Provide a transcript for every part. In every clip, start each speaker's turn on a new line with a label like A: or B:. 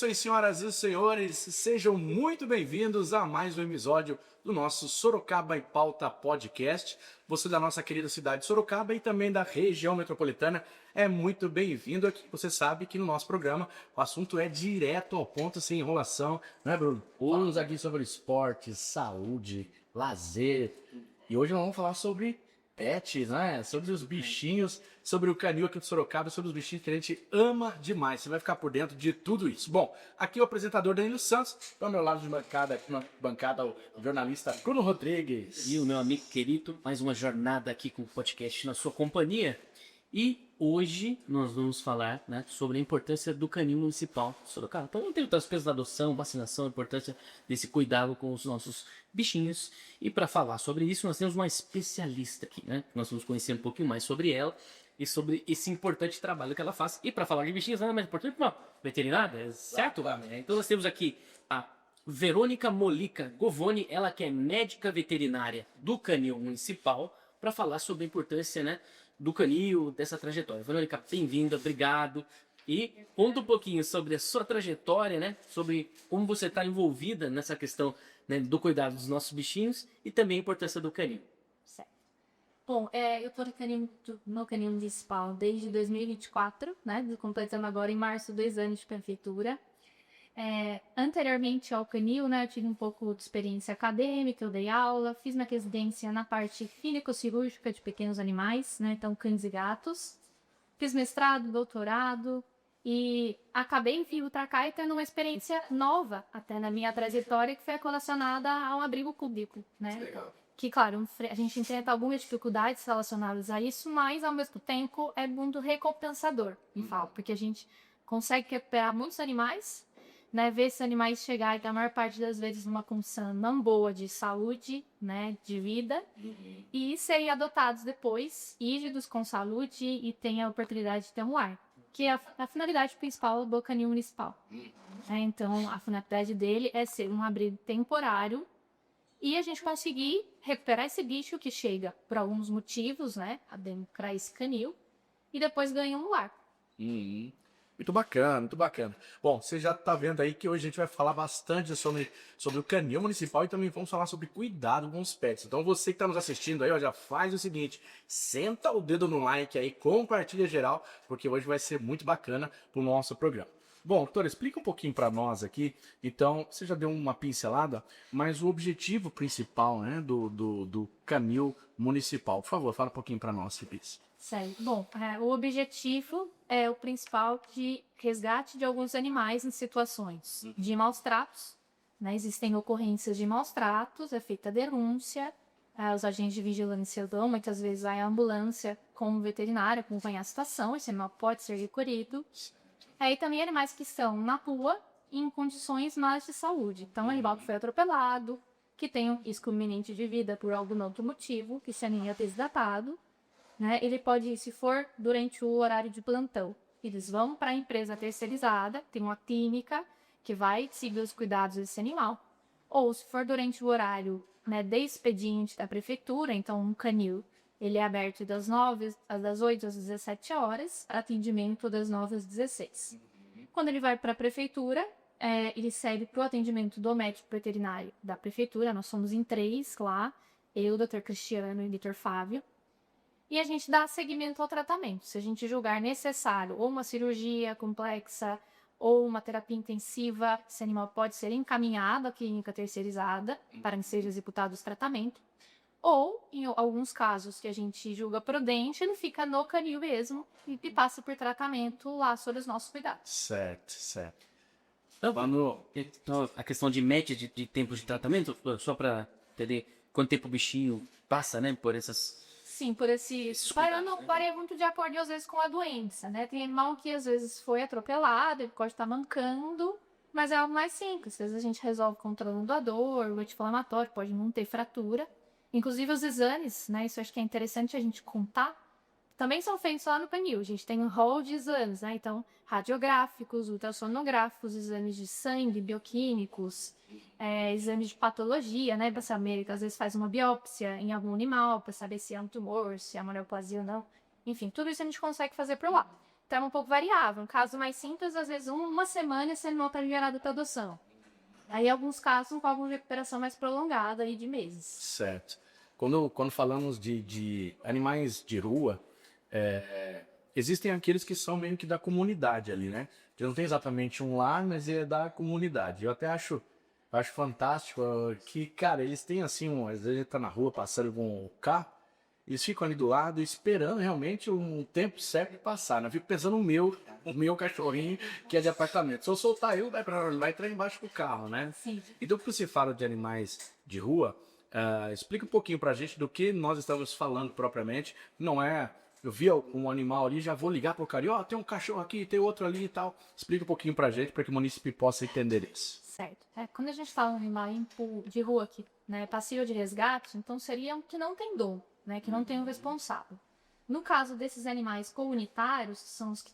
A: isso aí, senhoras e senhores, sejam muito bem-vindos a mais um episódio do nosso Sorocaba em Pauta Podcast. Você da nossa querida cidade de Sorocaba e também da região metropolitana é muito bem-vindo aqui. Você sabe que no nosso programa o assunto é direto ao ponto, sem enrolação, né, Bruno? Falamos aqui sobre esporte, saúde, lazer e hoje nós vamos falar sobre pets, né? Sobre os bichinhos, sobre o canil aqui de Sorocaba, sobre os bichinhos que a gente ama demais. Você vai ficar por dentro de tudo isso. Bom, aqui é o apresentador Danilo Santos, ao meu lado de bancada, aqui na bancada, o jornalista Bruno Rodrigues.
B: E o meu amigo querido, mais uma jornada aqui com o podcast na sua companhia. E hoje nós vamos falar, né, sobre a importância do canil municipal de Sorocaba. Então não tem outras coisas da adoção, vacinação, a importância desse cuidado com os nossos bichinhos. E para falar sobre isso, nós temos uma especialista aqui, né? Nós vamos conhecer um pouquinho mais sobre ela e sobre esse importante trabalho que ela faz. E para falar de bichinhos, nada mais importante que uma veterinária, certo? Então nós temos aqui a Verônica Molica Govoni, ela que é médica veterinária do canil municipal, para falar sobre a importância, né, do canil, dessa trajetória. Verônica, bem-vinda, obrigado. E conta um pouquinho sobre a sua trajetória, né, sobre como você está envolvida nessa questão, né, do cuidado dos nossos bichinhos e também a importância do canil.
C: Certo. Bom, eu estou no canil municipal desde 2024, né, completando agora em março 2 anos de prefeitura. Anteriormente ao canil, né, eu tive um pouco de experiência acadêmica, eu dei aula, fiz minha residência na parte clínico-cirúrgica de pequenos animais, né, então cães e gatos. Fiz mestrado, doutorado e acabei vindo para cá e tendo uma experiência nova até na minha trajetória, que foi relacionada a um abrigo público, né?
A: Legal.
C: Que, claro, a gente enfrenta algumas dificuldades relacionadas a isso, mas ao mesmo tempo é muito recompensador, porque a gente consegue recuperar muitos animais, né, ver esses animais chegarem, a maior parte das vezes, numa condição não boa de saúde, né, de vida, e serem adotados depois, ígidos com saúde e tenham a oportunidade de ter um lar, que é a finalidade principal do canil municipal. Então, a finalidade dele é ser um abrigo temporário e a gente conseguir recuperar esse bicho que chega por alguns motivos, né, adentrar esse canil, e depois ganha um lar.
A: Muito bacana, muito bacana. Bom, você já tá vendo aí que hoje a gente vai falar bastante sobre o canil municipal e também vamos falar sobre cuidado com os pets. Então você que tá nos assistindo aí, ó, já faz o seguinte, senta o dedo no like aí, compartilha geral, porque hoje vai ser muito bacana pro nosso programa. Bom, doutora, explica um pouquinho para nós aqui. Então, você já deu uma pincelada, mas o objetivo principal, né, do canil municipal. Por favor, fala um pouquinho para nós, Cipis.
C: Certo. Bom, o objetivo é o principal de resgate de alguns animais em situações de maus tratos, né? Existem ocorrências de maus tratos, é feita a denúncia, os agentes de vigilância dão, muitas vezes vai a ambulância com o veterinário acompanhar a situação, esse animal pode ser recolhido. Aí também animais que estão na rua em condições más de saúde. Então, animal que foi atropelado, que tem um risco iminente de vida por algum outro motivo, que se aninha desidratado, né? Ele pode ir, se for durante o horário de plantão, eles vão para a empresa terceirizada, tem uma clínica que vai seguir os cuidados desse animal. Ou se for durante o horário, né, de expediente da prefeitura, então um canil, ele é aberto das 8 às 17 horas, atendimento das 9 às 16. Quando ele vai para a prefeitura, ele segue para o atendimento do médico veterinário da prefeitura, nós somos em 3 lá, eu, o Dr. Cristiano e o Dr. Fábio. E a gente dá seguimento ao tratamento. Se a gente julgar necessário ou uma cirurgia complexa ou uma terapia intensiva, esse animal pode ser encaminhado à clínica terceirizada para que seja executado os tratamentos. Ou, em alguns casos que a gente julga prudente, ele fica no canil mesmo e passa por tratamento lá sob os nossos cuidados.
A: Certo.
B: Então, a questão de média de tempo de tratamento, só para entender quanto tempo o bichinho passa, né, por essas...
C: Sim, por esse... Varia muito de acordo, às vezes, com a doença, né? Tem animal que, às vezes, foi atropelado, ele pode estar mancando, mas é algo mais simples. Às vezes, a gente resolve controlando a dor, o anti-inflamatório, pode não ter fratura. Inclusive, os exames, né? Isso acho que é interessante a gente contar. Também são feitos lá no canil. A gente tem um rol de exames, né? Então, radiográficos, ultrassonográficos, exames de sangue, bioquímicos, exames de patologia, né? Para saber que às vezes faz uma biópsia em algum animal, para saber se é um tumor, se é uma neoplasia ou não. Enfim, tudo isso a gente consegue fazer por lá. termo um pouco variável. Um caso mais simples, às vezes uma semana esse animal está liberado para adoção. Aí, alguns casos com alguma recuperação mais prolongada aí de meses.
A: Certo. Quando falamos de animais de rua, existem aqueles que são meio que da comunidade ali, né? Que não tem exatamente um lar, mas é da comunidade. Eu até acho fantástico que, cara, eles têm assim, às vezes a gente tá na rua passando com o carro, eles ficam ali do lado esperando realmente um tempo certo de passar, né? Eu fico pensando no meu cachorrinho que é de apartamento. Se eu soltar ele, vai entrar embaixo do carro, né?
C: Sim.
A: Então, quando você fala de animais de rua, explica um pouquinho pra gente do que nós estamos falando propriamente. Não é, eu vi um animal ali, já vou ligar pro cara, ó, tem um cachorro aqui, tem outro ali e tal. Explica um pouquinho pra gente, para que o munícipe possa entender isso.
C: Certo. Quando a gente fala em animal de rua que, né, passível de resgate, então seria um que não tem dono, né, que não tem um responsável. No caso desses animais comunitários, que são os que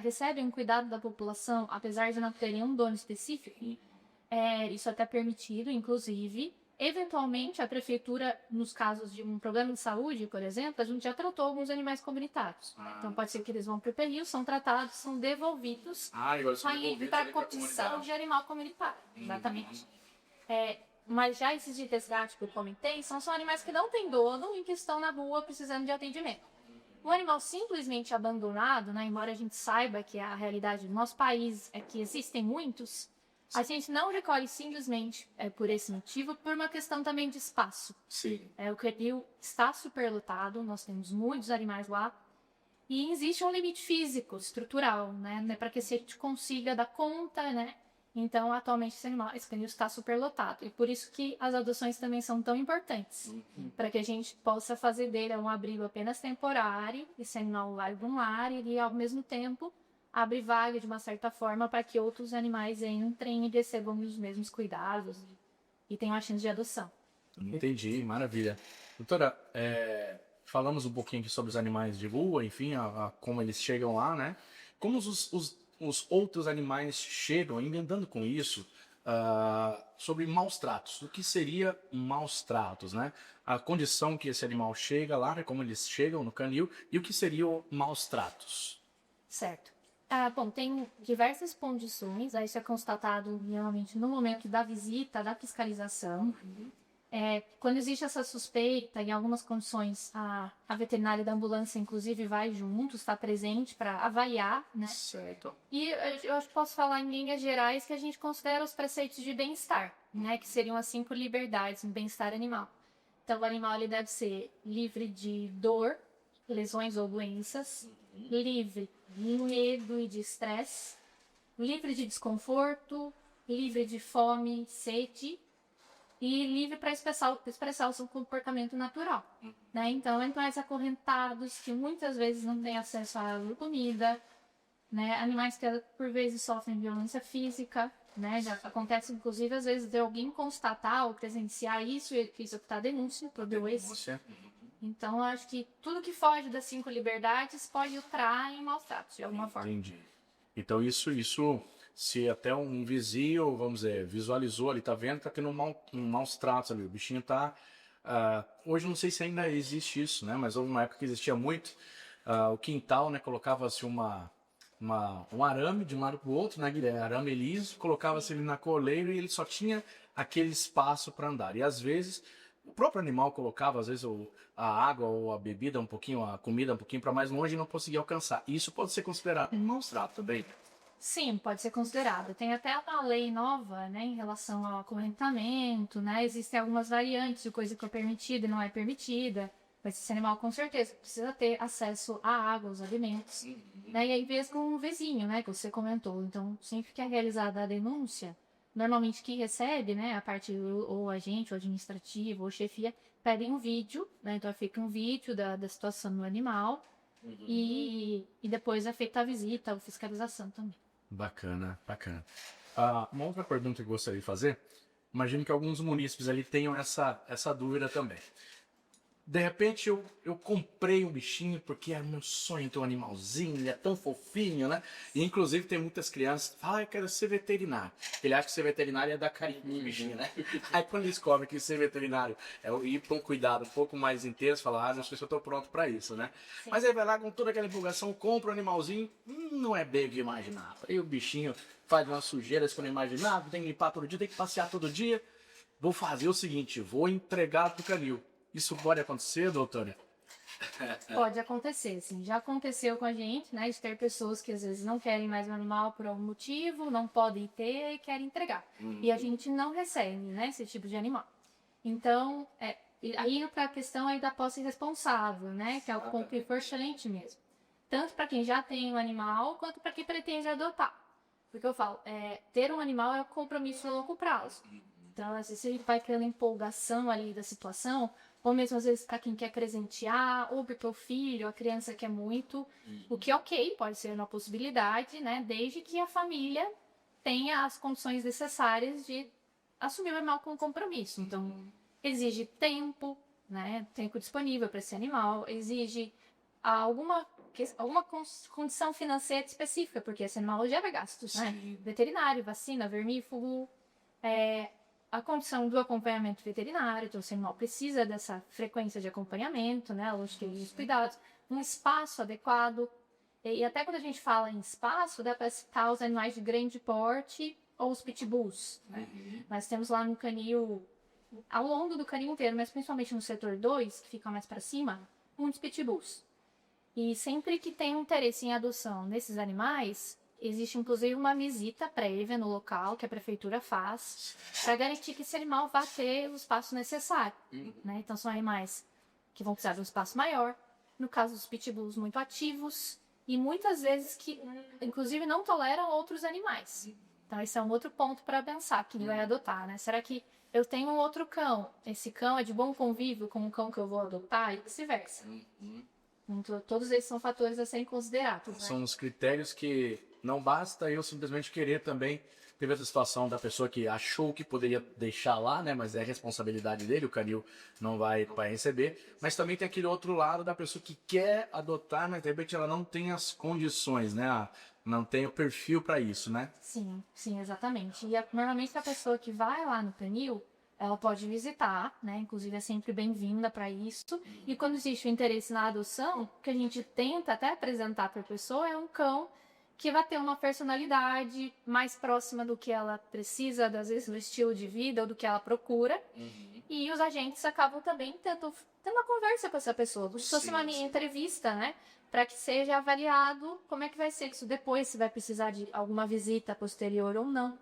C: recebem um cuidado da população, apesar de não terem um dono específico, isso é até permitido, inclusive. Eventualmente, a prefeitura, nos casos de um problema de saúde, por exemplo, a gente já tratou alguns animais comunitários. Então, pode ser que eles vão para o PRI, são tratados, são devolvidos aí para a condição de animal comunitário. Exatamente. Mas já esses de resgate que eu comentei são animais que não têm dono e que estão na rua precisando de atendimento. Um animal simplesmente abandonado, né, embora a gente saiba que a realidade do nosso país é que existem muitos, a gente não recolhe simplesmente por esse motivo, por uma questão também de espaço.
A: Sim.
C: O canil está superlotado, nós temos muitos animais lá, e existe um limite físico, estrutural, né, para que a gente consiga dar conta, né. Então, atualmente, esse canil está superlotado. E por isso que as adoções também são tão importantes. Para que a gente possa fazer dele um abrigo apenas temporário, esse animal vai para um lar e, ao mesmo tempo, abre vaga de uma certa forma para que outros animais entrem e recebam os mesmos cuidados e tenham a chance de adoção.
A: Entendi, maravilha. Doutora, falamos um pouquinho aqui sobre os animais de rua, enfim, como eles chegam lá, né? Como os outros animais chegam, emendando com isso, sobre maus tratos. O que seria maus tratos, né? A condição que esse animal chega lá, né? Como eles chegam no canil, e o que seriam maus tratos.
C: Certo. Bom, tem diversas condições, isso é constatado geralmente no momento da visita, da fiscalização. Quando existe essa suspeita, em algumas condições, a veterinária da ambulância, inclusive, vai junto, está presente para avaliar, né?
A: Certo.
C: E eu acho que posso falar em linhas gerais que a gente considera os preceitos de bem-estar, né? Que seriam as 5 liberdades no bem-estar animal. Então, o animal ele deve ser livre de dor, lesões ou doenças, livre de medo e de estresse, livre de desconforto, livre de fome, sede e livre para expressar o seu comportamento natural, né? Então, animais acorrentados que muitas vezes não têm acesso à água e comida, né? Animais que por vezes sofrem violência física, né? Já acontece inclusive às vezes de alguém constatar ou presenciar isso e executar a denúncia por doença. Então, eu acho que tudo que foge das 5 liberdades pode entrar em maus tratos, de alguma forma.
A: Entendi. Então, isso, se até um vizinho, vamos dizer, visualizou ali, tá vendo, tá tendo maus tratos ali, o bichinho tá... hoje não sei se ainda existe isso, né? Mas houve uma época que existia muito. O quintal, né? Colocava-se um arame de um lado pro outro, né, Guilherme? Arame liso, colocava-se ele na coleira e ele só tinha aquele espaço para andar. E às vezes... O próprio animal colocava, às vezes, a água ou a bebida um pouquinho, a comida um pouquinho para mais longe e não conseguia alcançar. Isso pode ser considerado um maus trato também.
C: Sim, pode ser considerado. Tem até uma lei nova, né, em relação ao acorrentamento, né? Existem algumas variantes de coisa que é permitida e não é permitida. Mas esse animal, com certeza, precisa ter acesso à água, aos alimentos. Né? E aí, mesmo um vizinho, né, que você comentou. Então, sempre que é realizada a denúncia, normalmente quem recebe, né, a parte ou agente, ou administrativo, ou chefia, pedem um vídeo, né, então fica um vídeo da situação do animal e depois é feita a visita, a fiscalização também.
A: Bacana, bacana. Uma outra pergunta que eu gostaria de fazer, imagino que alguns munícipes ali tenham essa dúvida também. De repente eu comprei um bichinho porque era meu sonho ter um animalzinho, ele é tão fofinho, né? E inclusive tem muitas crianças que falam, eu quero ser veterinário. Ele acha que ser veterinário é dar carinho no bichinho, né? Aí quando eles descobrem que ser veterinário é ir com um cuidado um pouco mais intenso, falar, não sei se eu tô pronto pra isso, né? Sim. Mas aí vai lá com toda aquela empolgação, compra o animalzinho, não é bem o que eu imaginava. Aí o bichinho faz umas sujeiras que eu não imaginava, tem que limpar todo dia, tem que passear todo dia. Vou fazer o seguinte, vou entregar pro canil. Isso pode acontecer, doutora?
C: Pode acontecer, sim. Já aconteceu com a gente, né? De ter pessoas que às vezes não querem mais o animal por algum motivo, não podem ter e querem entregar. E a gente não recebe, né? Esse tipo de animal. Então, aí indo para a questão aí da posse responsável, né? Que é o compre for excelente mesmo. Tanto para quem já tem um animal, quanto para quem pretende adotar. Porque eu falo, ter um animal é um compromisso a longo prazo. Então, às vezes, a gente vai criando empolgação ali da situação, ou mesmo às vezes para quem quer presentear, ou porque o filho, a criança quer muito, o que ok, pode ser uma possibilidade, né? Desde que a família tenha as condições necessárias de assumir o animal com compromisso. Então, exige tempo, né? Tempo disponível para esse animal, exige alguma condição financeira específica, porque esse animal gera gastos, né? Veterinário, vacina, vermífugo, a condição do acompanhamento veterinário, então o animal precisa dessa frequência de acompanhamento, né? Lógico que os cuidados, um espaço adequado. E até quando a gente fala em espaço, dá para citar os animais de grande porte ou os pitbulls, né? Nós temos lá no canil, ao longo do canil inteiro, mas principalmente no setor 2, que fica mais para cima, muitos pitbulls. E sempre que tem um interesse em adoção desses animais, existe inclusive uma visita prévia no local que a prefeitura faz para garantir que esse animal vá ter o espaço necessário, né? Então são animais que vão precisar de um espaço maior, no caso dos pitbulls muito ativos e muitas vezes que inclusive não toleram outros animais. Então esse é um outro ponto para pensar quem vai adotar, né? Será que eu tenho um outro cão? Esse cão é de bom convívio com o cão que eu vou adotar e vice-versa. Então, todos esses são fatores a serem considerados, né?
A: São os critérios que não basta eu simplesmente querer também. Teve essa situação da pessoa que achou que poderia deixar lá, né? Mas é responsabilidade dele, o canil não vai receber. Mas também tem aquele outro lado da pessoa que quer adotar, mas de repente ela não tem as condições, né? Não tem o perfil para isso, né?
C: Sim, exatamente. E normalmente a pessoa que vai lá no canil, ela pode visitar, né? Inclusive é sempre bem-vinda para isso. E quando existe o interesse na adoção, o que a gente tenta até apresentar para a pessoa é um cão que vai ter uma personalidade mais próxima do que ela precisa, às vezes, do estilo de vida ou do que ela procura. E os agentes acabam também tendo uma conversa com essa pessoa, como se fosse uma entrevista, né? Para que seja avaliado como é que vai ser isso depois, se vai precisar de alguma visita posterior ou não.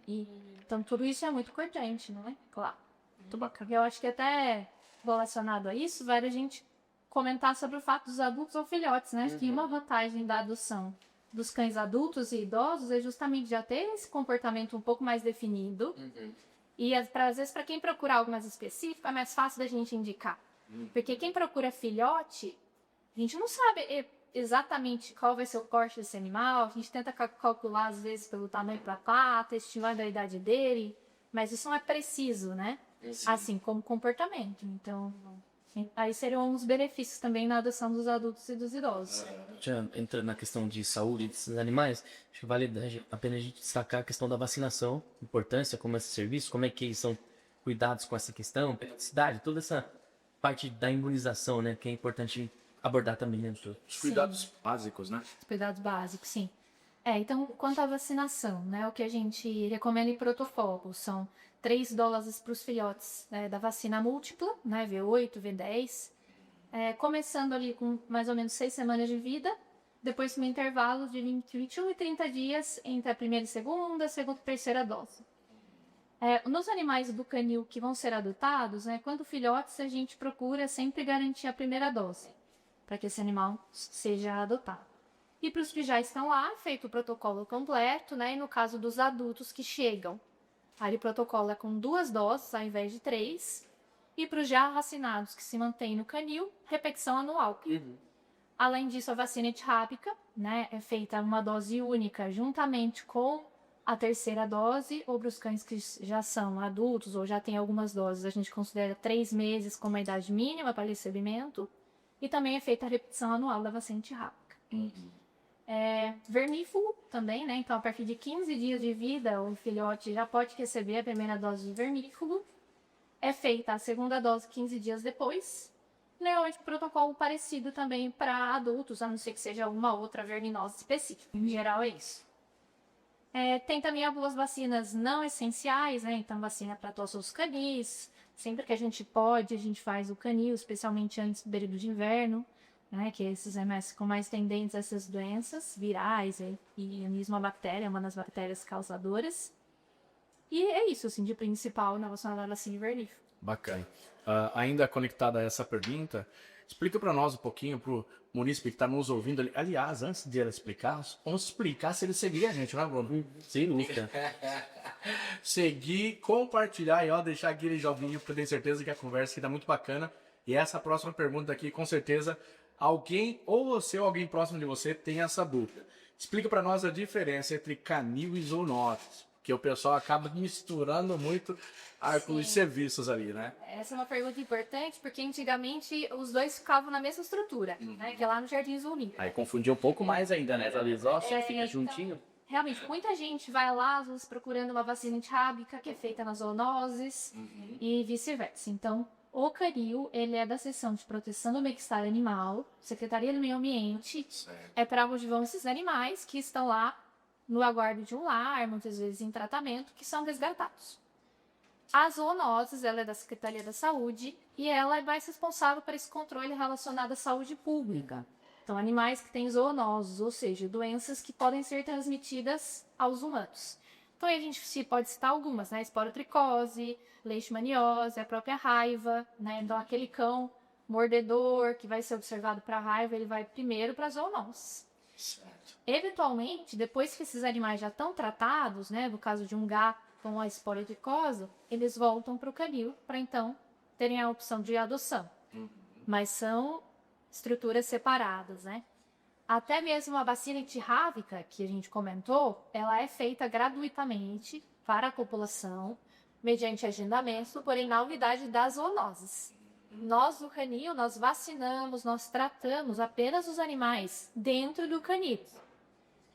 C: Então, tudo isso é muito importante, não é? Claro. Muito bacana. Eu acho que até relacionado a isso, vale a gente comentar sobre o fato dos adultos ou filhotes, né? Que uma vantagem da adoção dos cães adultos e idosos é justamente já ter esse comportamento um pouco mais definido. E às vezes, para quem procura algo mais específico, é mais fácil da gente indicar. Porque quem procura filhote, a gente não sabe exatamente qual vai ser o corte desse animal, a gente tenta calcular às vezes pelo tamanho da pata, estimando a idade dele, mas isso não é preciso, né? Assim como comportamento. Então, aí seriam uns benefícios também na adoção dos adultos e dos idosos.
B: Já entrando na questão de saúde desses animais, acho que vale a pena a gente destacar a questão da vacinação, importância, como esse serviço, como é que eles são cuidados com essa questão, periodicidade, toda essa parte da imunização, né? Que é importante abordar também, né?
A: Os cuidados básicos, né?
C: Os cuidados básicos, sim. Então, quanto à vacinação, né? O que a gente recomenda em protocolo são 3 doses para os filhotes da vacina múltipla, né? V8, V10. Começando ali com mais ou menos 6 semanas de vida, depois um intervalo de 21 e 30 dias entre a primeira e segunda e terceira dose. Nos animais do canil que vão ser adotados, né? Quando filhotes, a gente procura sempre garantir a primeira dose, para que esse animal seja adotado. E para os que já estão lá, feito o protocolo completo, né? E no caso dos adultos que chegam, aí o protocolo é com 2 doses ao invés de 3. E para os já vacinados que se mantêm no canil, repetição anual. Além disso, a vacina antirrábica, né? É feita uma dose única juntamente com a terceira dose, ou para os cães que já são adultos ou já têm algumas doses, a gente considera 3 meses como a idade mínima para recebimento, e também é feita a repetição anual da vacina antirrábica. Vermífugo também, né? Então, a partir de 15 dias de vida, o filhote já pode receber a primeira dose de vermífugo. É feita a segunda dose 15 dias depois. Normalmente, protocolo parecido também para adultos, a não ser que seja uma outra verminose específica. Em geral, é isso. Tem também algumas vacinas não essenciais, né? Então, vacina para tosse dos canis. Sempre que a gente pode, a gente faz o canil, especialmente antes do período de inverno, né? Que esses MS com mais tendentes a essas doenças virais e mesmo a bactéria, uma das bactérias causadoras. E é isso, assim, de principal na vacina da vacina vernífera.
A: Bacana. Ainda conectada a essa pergunta, explica para nós um pouquinho, para o munícipe que está nos ouvindo ali. Aliás, antes de ela explicar, vamos explicar se ele seguir a gente, não é, Bruno?
B: Sem dúvida.
A: Seguir, compartilhar e deixar aquele joguinho, porque eu tenho certeza que a conversa aqui tá muito bacana. E essa próxima pergunta aqui, com certeza, alguém, ou você ou alguém próximo de você, tem essa dúvida. Explica para nós a diferença entre canil e zoonoses, porque o pessoal acaba misturando muito os serviços ali, né?
C: Essa é uma pergunta importante, porque antigamente os dois ficavam na mesma estrutura, né? Que é lá no Jardim Zoológico.
B: Aí confundiu um pouco mais ainda, né? Talvez, ó, só fica
C: então,
B: juntinho.
C: Realmente, muita gente vai lá, às vezes, procurando uma vacina antirrábica que é feita nas zoonoses e vice-versa. Então, o canil, ele é da seção de proteção do bem-estar animal, Secretaria do Meio Ambiente.
A: Certo.
C: É para onde vão esses animais que estão lá no aguardo de um lar, muitas vezes em tratamento, que são resgatados. A zoonoses, ela é da Secretaria da Saúde e ela é mais responsável por esse controle relacionado à saúde pública. Então, animais que têm zoonoses, ou seja, doenças que podem ser transmitidas aos humanos. Então, aí a gente pode citar algumas, né? Esporotricose, leishmaniose, a própria raiva, né? Então, aquele cão mordedor que vai ser observado para a raiva, ele vai primeiro para a zoonose.
A: Certo.
C: Eventualmente, depois que esses animais já estão tratados, né? No caso de um gato com a esporotricose, eles voltam para o canil para então terem a opção de adoção. Mas são estruturas separadas, né? Até mesmo a vacina antirrábica, que a gente comentou, ela é feita gratuitamente para a população, mediante agendamento, porém na unidade das zoonoses. Nós, do canil, nós vacinamos, nós tratamos apenas os animais dentro do canil.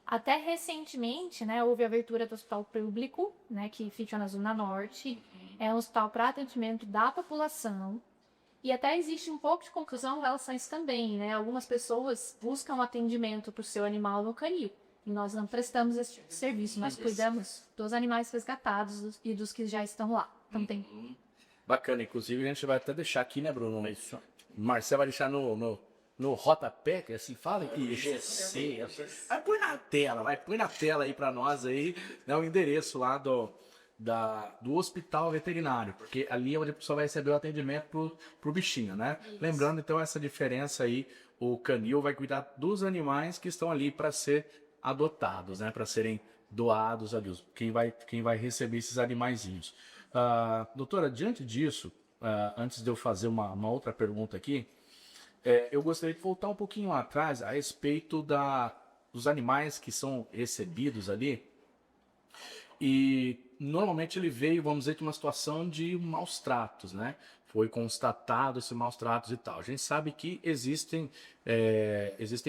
C: Até recentemente, né, houve a abertura do hospital público, né, que fica na Zona Norte. É um hospital para atendimento da população. E até existe um pouco de confusão em relação a isso também, né? Algumas pessoas buscam atendimento para o seu animal no canil. E nós não prestamos esse tipo de serviço. Nós cuidamos dos animais resgatados e dos que já estão lá. Então tem...
A: Bacana. Inclusive, a gente vai até deixar aqui, né, Bruno? Isso. Marcel vai deixar no rodapé, que assim fala, IGC. Vai põe na tela aí para nós aí, né, o endereço lá do hospital veterinário, porque ali é onde a pessoa vai receber o atendimento pro bichinho, né? Isso. Lembrando, então, essa diferença aí, o canil vai cuidar dos animais que estão ali para ser adotados, né? Para serem doados ali, quem vai receber esses animaizinhos. Doutora, diante disso, antes de eu fazer uma outra pergunta aqui, eu gostaria de voltar um pouquinho atrás a respeito dos animais que são recebidos ali. E normalmente ele veio, vamos dizer, de uma situação de maus tratos, né? Foi constatado esses maus tratos e tal. A gente sabe que existem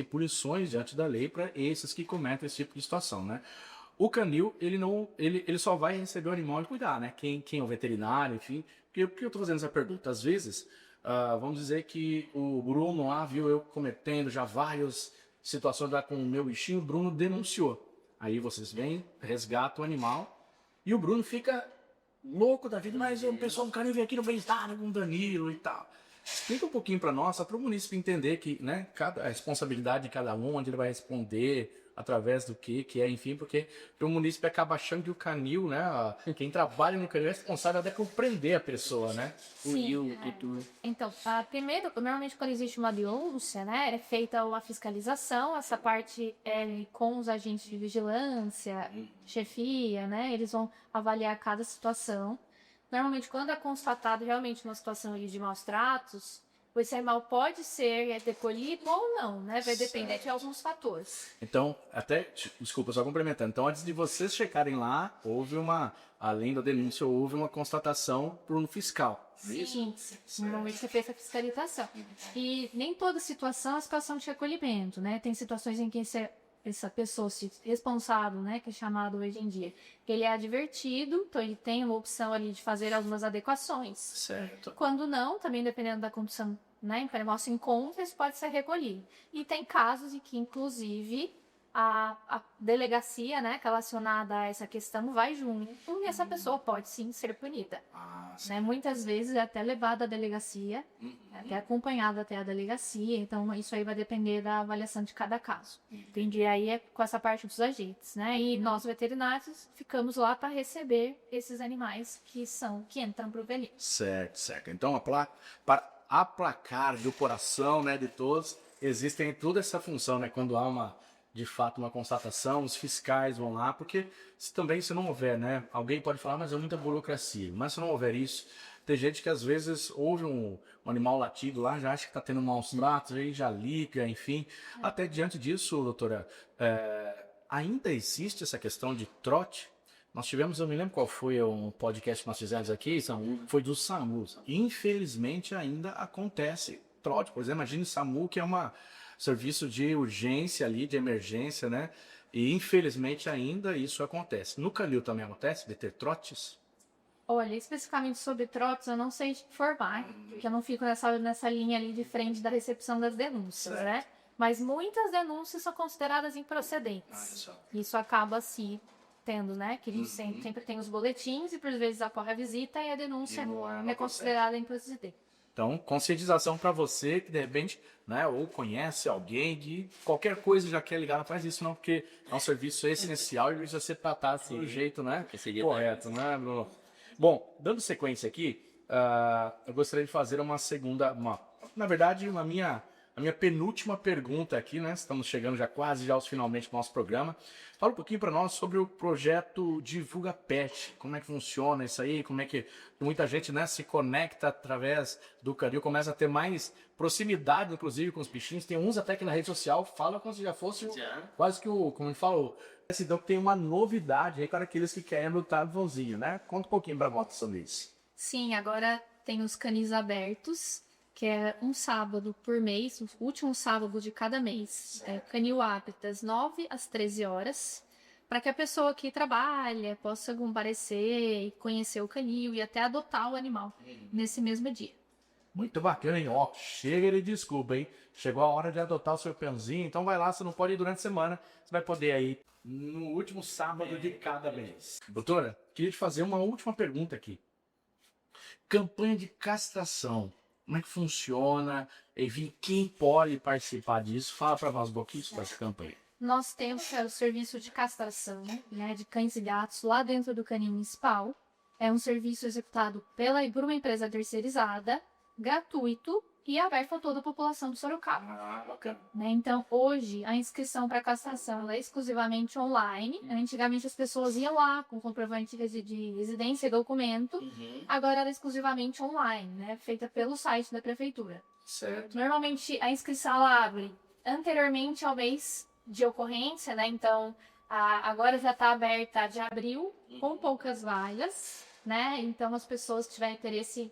A: punições diante da lei para esses que cometem esse tipo de situação, né? O canil, ele só vai receber o animal e cuidar, né? Quem é o veterinário, enfim. Por que eu estou fazendo essa pergunta? Às vezes, vamos dizer que o Bruno lá viu eu cometendo já várias situações lá com o meu bichinho, o Bruno denunciou. Aí vocês vêm, resgatam o animal e o Bruno fica louco da vida, mas o pessoal do canil veio aqui no bem-estar com o Danilo e tal. Explica um pouquinho para nós, só para o munícipe entender que, né, a responsabilidade de cada um, onde ele vai responder, através do que é, enfim, porque o munícipe acaba achando que o canil, né, quem trabalha no canil é responsável até por prender a pessoa, né?
C: Sim. Então, primeiro, normalmente quando existe uma denúncia, né, é feita uma fiscalização, essa parte é com os agentes de vigilância, chefia, né, eles vão avaliar cada situação. Normalmente, quando é constatado realmente uma situação de maus tratos, esse animal pode ser decolhido ou não, né? Vai depender de alguns fatores.
A: Então, desculpa, só complementando. Então, antes de vocês checarem lá, além da denúncia, houve uma constatação por um fiscal.
C: Sim, normalmente você fez a fiscalização. E nem toda situação é situação de recolhimento, né? Tem situações em que essa pessoa responsável, né, que é chamado hoje em dia, ele é advertido, então ele tem uma opção ali de fazer algumas adequações.
A: Certo.
C: Quando não, também dependendo da condição, né, para o nosso encontro, isso pode ser recolhido. E tem casos em que, inclusive, a delegacia, né, relacionada a essa questão vai junto e essa pessoa pode sim ser punida. Né? Muitas vezes é até levada à delegacia, até acompanhada até a delegacia, então isso aí vai depender da avaliação de cada caso. Entendi? Aí é com essa parte dos agentes, né? E nós veterinários ficamos lá para receber esses animais que entram para o velhinho.
A: Certo. Então, para aplacar do coração, né, de todos, existem toda essa função, né, quando há de fato uma constatação, os fiscais vão lá, porque se não houver, né, alguém pode falar, mas é muita burocracia, mas se não houver isso, tem gente que às vezes ouve um animal latido lá, já acha que está tendo maus tratos, aí já liga, enfim. Até diante disso, doutora, ainda existe essa questão de trote? Nós tivemos, eu me lembro qual foi um podcast que nós fizemos aqui, foi do SAMU. Infelizmente ainda acontece trote, por exemplo, imagine o SAMU, que é um serviço de urgência ali, de emergência, né? E infelizmente ainda isso acontece. No Canil também acontece de ter trotes?
C: Olha, especificamente sobre trotes, eu não sei te informar, porque eu não fico nessa linha ali de frente da recepção das denúncias, né? Mas muitas denúncias são consideradas improcedentes. Isso acaba se tendo, né? Que a gente sempre tem os boletins e por vezes ocorre a visita e a denúncia é considerada improcedente.
A: Então, conscientização para você que de repente, né, ou conhece alguém que qualquer coisa já quer ligar, não faz isso não, porque é um serviço essencial e precisa ser tratado do jeito, né, correto, né, Bruno? Bom, dando sequência aqui, eu gostaria de fazer uma segunda, na verdade, a minha penúltima pergunta aqui, né? Estamos chegando quase aos finalmente do nosso programa. Fala um pouquinho para nós sobre o projeto Divulga Pet. Como é que funciona isso aí? Como é que muita gente, né, se conecta através do Canil, começa a ter mais proximidade, inclusive, com os bichinhos. Tem uns até que na rede social fala como se já fosse quase que como eu falo, então tem uma novidade aí para aqueles que querem lutar vãozinho, né? Conta um pouquinho para nós sobre isso.
C: Sim, agora tem os canis abertos, que é um sábado por mês, o último sábado de cada mês. Canil abre das 9 às 13 horas, para que a pessoa que trabalha possa comparecer e conhecer o canil e até adotar o animal nesse mesmo dia.
A: Muito bacana, hein? Ó, chega de desculpa, hein? Chegou a hora de adotar o seu peãozinho, então vai lá, você não pode ir durante a semana, você vai poder ir no último sábado de cada mês. Doutora, queria te fazer uma última pergunta aqui. Campanha de castração. Como é que funciona? Enfim, quem pode participar disso? Fala para nós um pouquinho sobre essa campanha.
C: Nós temos o serviço de castração, né, de cães e gatos lá dentro do canil municipal. É um serviço executado por uma empresa terceirizada, gratuito e aberto a toda a população de Sorocaba.
A: Bacana.
C: Né? Então, hoje, a inscrição para castração é exclusivamente online. Antigamente, as pessoas iam lá com comprovante de residência e documento. Agora, ela é exclusivamente online, né? Feita pelo site da prefeitura.
A: Certo.
C: Normalmente, a inscrição ela abre anteriormente ao mês de ocorrência, né? Então, agora já está aberta de abril, com poucas vagas, né? Então, as pessoas que tiverem interesse,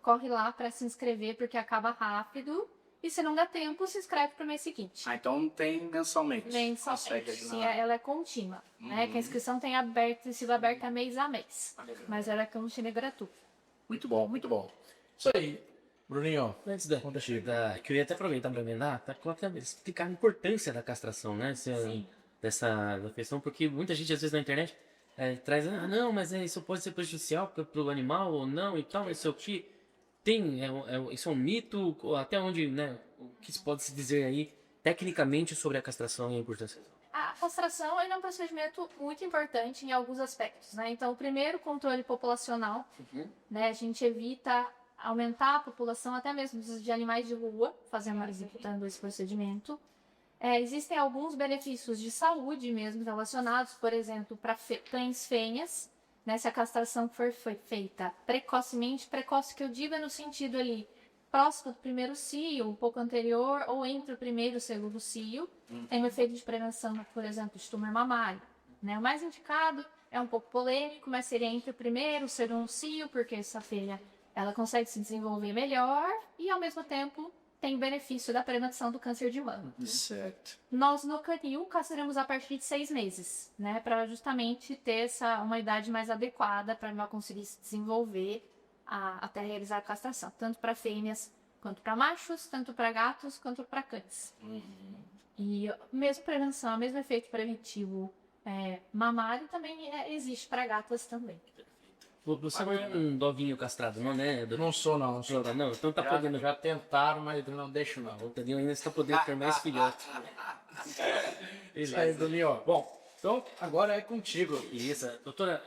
C: corre lá para se inscrever, porque acaba rápido. E se não dá tempo, se inscreve para o mês seguinte.
A: Então não tem mensalmente.
C: Mensalmente. Sim, ela é contínua. Né? Que a inscrição tem sido aberta mês a mês. Mas ela é contínua e gratuita.
A: Muito bom, muito bom. Isso aí. Bruninho,
B: Antes da queria até aproveitar para emendar, explicar a importância da castração, né? Dessa questão, porque muita gente às vezes na internet traz, não, mas isso pode ser prejudicial para o animal ou não e tal, isso é o que isso é um mito, até onde, né, o que se pode se dizer aí tecnicamente sobre a castração e a importância?
C: A castração é um procedimento muito importante em alguns aspectos, né? Então, o primeiro, controle populacional, né? A gente evita aumentar a população até mesmo de animais de rua, executando esse procedimento. Existem alguns benefícios de saúde mesmo relacionados, por exemplo, para cães fêmeas, né? Se a castração foi feita precocemente, precoce que eu digo é no sentido ali, próximo do primeiro cio, um pouco anterior, ou entre o primeiro e o segundo cio. Tem um efeito de prevenção, por exemplo, de tumor mamário. Né? O mais indicado é um pouco polêmico, mas seria entre o primeiro e o segundo cio, porque essa filha ela consegue se desenvolver melhor e, ao mesmo tempo, tem o benefício da prevenção do câncer de mama.
A: Certo.
C: Nós, no canil, castramos a partir de 6 meses, né? Para justamente ter uma idade mais adequada para ela conseguir se desenvolver até realizar a castração. Tanto para fêmeas, quanto para machos, tanto para gatos, quanto para cães. E mesmo prevenção, mesmo efeito preventivo mamário também existe para gatas também.
B: Você não é um doguinho castrado, não, né?
A: Não sou, não.
B: Não, então tá podendo.
A: Já tentaram, mas não deixo, não.
B: O Daniel ainda está podendo ter mais filhotes.
A: Isso aí, Daniel. Bom, então agora é contigo.
B: Isso, doutora,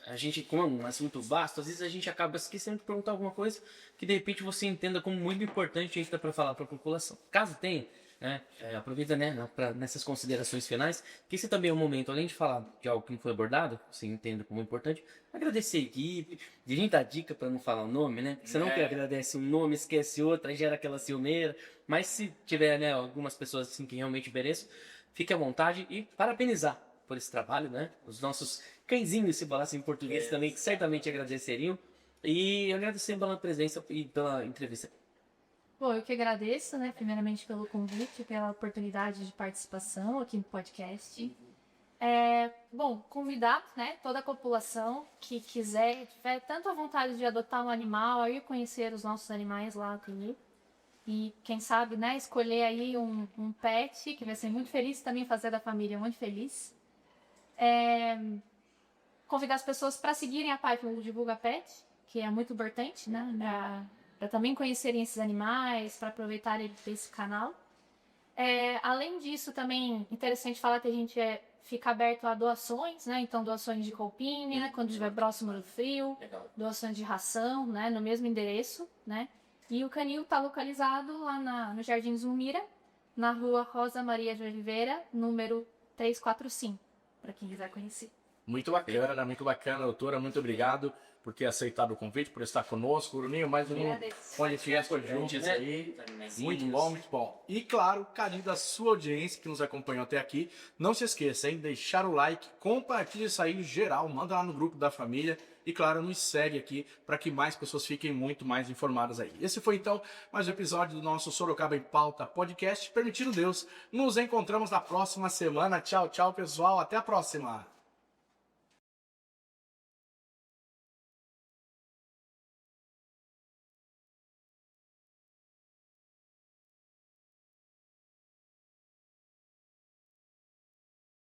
B: a gente, como é um assunto vasto, às vezes a gente acaba esquecendo de perguntar alguma coisa que de repente você entenda como muito importante a gente dá para falar para a população. Caso tenha, né, aproveita, né, nessas considerações finais, que esse também é um momento, além de falar de algo que não foi abordado, você entenda como importante, agradecer a equipe, de gente dar dica para não falar o nome, né? Você não que agradece um nome, esquece outro, aí gera aquela ciumeira. Mas se tiver, né, algumas pessoas assim que realmente mereçam, fique à vontade e parabenizar por esse trabalho, né? Os nossos cãezinhos, se falassem em português também, que certamente agradeceriam. E agradecer pela presença e pela entrevista.
C: Bom, eu que agradeço, né, primeiramente pelo convite, pela oportunidade de participação aqui no podcast. Bom, convidar, né, toda a população que quiser, tiver tanto a vontade de adotar um animal, ir conhecer os nossos animais lá aqui. E quem sabe, né, escolher aí um pet que vai ser muito feliz, também fazer da família muito feliz. Convidar as pessoas para seguirem a página do Divulga Pet, que é muito importante, né, para também conhecerem esses animais, para aproveitarem desse canal. Além disso, também interessante falar que a gente fica aberto a doações, né? Então, doações de roupinha, quando estiver próximo do frio, doações de ração, né? No mesmo endereço, né? E o canil está localizado lá no Jardim Zulmira, na rua Rosa Maria de Oliveira, número 345, para quem quiser conhecer.
A: Muito bacana, doutora. Muito obrigado por ter aceitado o convite, por estar conosco. Bruninho, mais um podcast com a gente aí. Muito bom, muito bom. E claro, carinho da sua audiência que nos acompanhou até aqui. Não se esqueça, hein? Deixar o like, compartilhe isso aí em geral, manda lá no grupo da família. E claro, nos segue aqui para que mais pessoas fiquem muito mais informadas aí. Esse foi então mais um episódio do nosso Sorocaba em Pauta podcast. Permitindo Deus, nos encontramos na próxima semana. Tchau, tchau, pessoal. Até a próxima.